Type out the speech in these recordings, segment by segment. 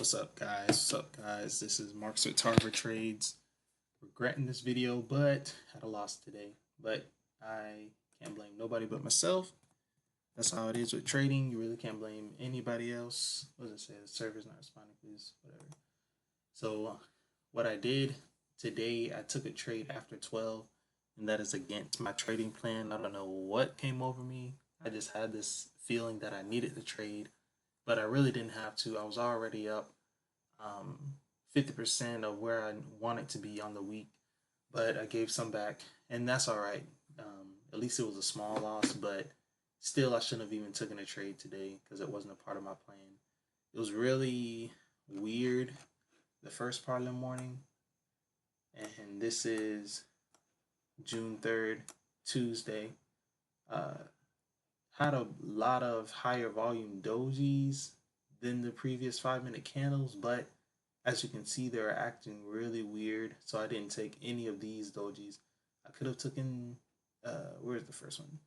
What's up, guys? What's up, guys? This is Marks with Tarver Trades. Regretting this video, but had a loss today. But I can't blame nobody but myself. That's how it is with trading. You really can't blame anybody else. What does it say? The server's not responding, please. Whatever. So, what I did today, I took a trade after 12, and that is against my trading plan. I don't know what came over me. I just had this feeling that I needed to trade, but I really didn't have to. I was already up 50% of where I wanted to be on the week, but I gave some back, and that's all right. At least it was a small loss, but still, I shouldn't have even taken a trade today because it wasn't a part of my plan. It was really weird the first part of the morning, and this is June 3rd, Tuesday. Uh, had a lot of higher volume dojis than the previous 5 minute candles, but as you can see, they're acting really weird. So I didn't take any of these dojis. I could have taken, where's the first one?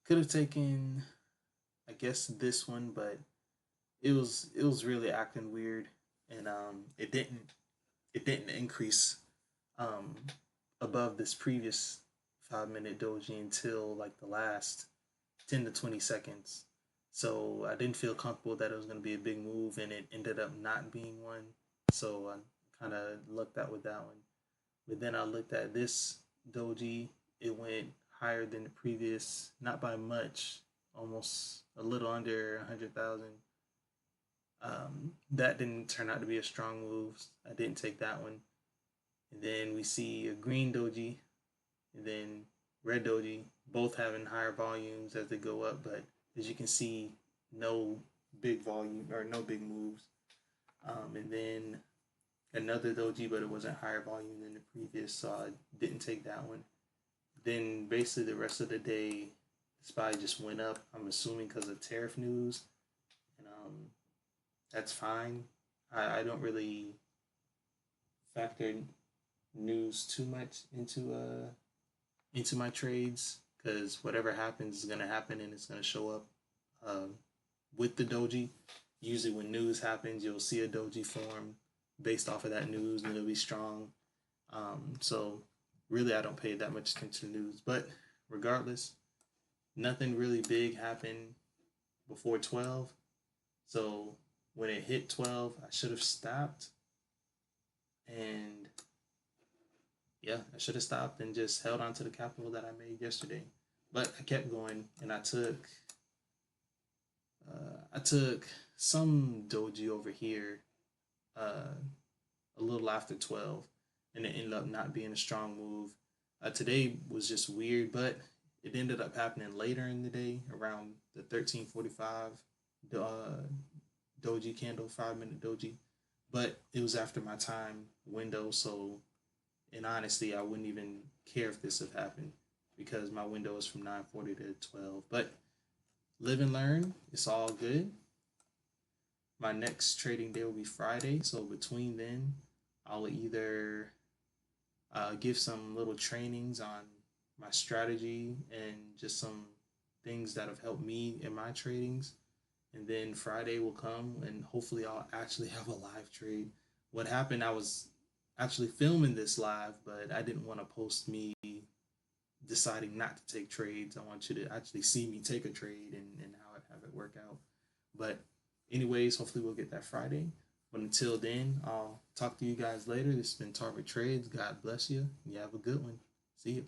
Could have taken, I guess, this one, but it was really acting weird, and it didn't increase um above this previous 5 minute doji until like the last 10 to 20 seconds. So I didn't feel comfortable that it was going to be a big move, and it ended up not being one. So I kind of lucked out with that one. But then I looked at this doji. It went higher than the previous, not by much, almost a little under 100,000. That didn't turn out to be a strong move. I didn't take that one. And then we see a green doji, and then red doji, both having higher volumes as they go up, but as you can see, no big volume or no big moves. And then another doji, but it wasn't higher volume than the previous, so I didn't take that one. Then basically the rest of the day, the SPY just went up. I'm assuming because of tariff news, and that's fine. I don't really factor news too much into my trades because whatever happens is gonna happen and it's gonna show up with the doji. Usually, when news happens, you'll see a doji form based off of that news, and it'll be strong. So really, I don't pay that much attention to news. But regardless, nothing really big happened before 12. So when it hit 12, I should have stopped. And yeah, I should have stopped and just held on to the capital that I made yesterday. But I kept going, and I took some doji over here uh, a little after 12, and it ended up not being a strong move. Today was just weird, but it ended up happening later in the day around the 13:45 doji candle, 5 minute doji. But it was after my time window, so and honestly, I wouldn't even care if this had happened because my window is from 9:40 to 12. But live and learn. It's all good. My next trading day will be Friday, so between then, I'll either give some little trainings on my strategy and just some things that have helped me in my tradings. And then Friday will come, and hopefully, I'll actually have a live trade. What happened, I was actually filming this live, but I didn't want to post me deciding not to take trades. I want you to actually see me take a trade and how I have it work out. But anyways, hopefully we'll get that Friday. But until then, I'll talk to you guys later. This has been Target Trades. God bless you. You have a good one. See you.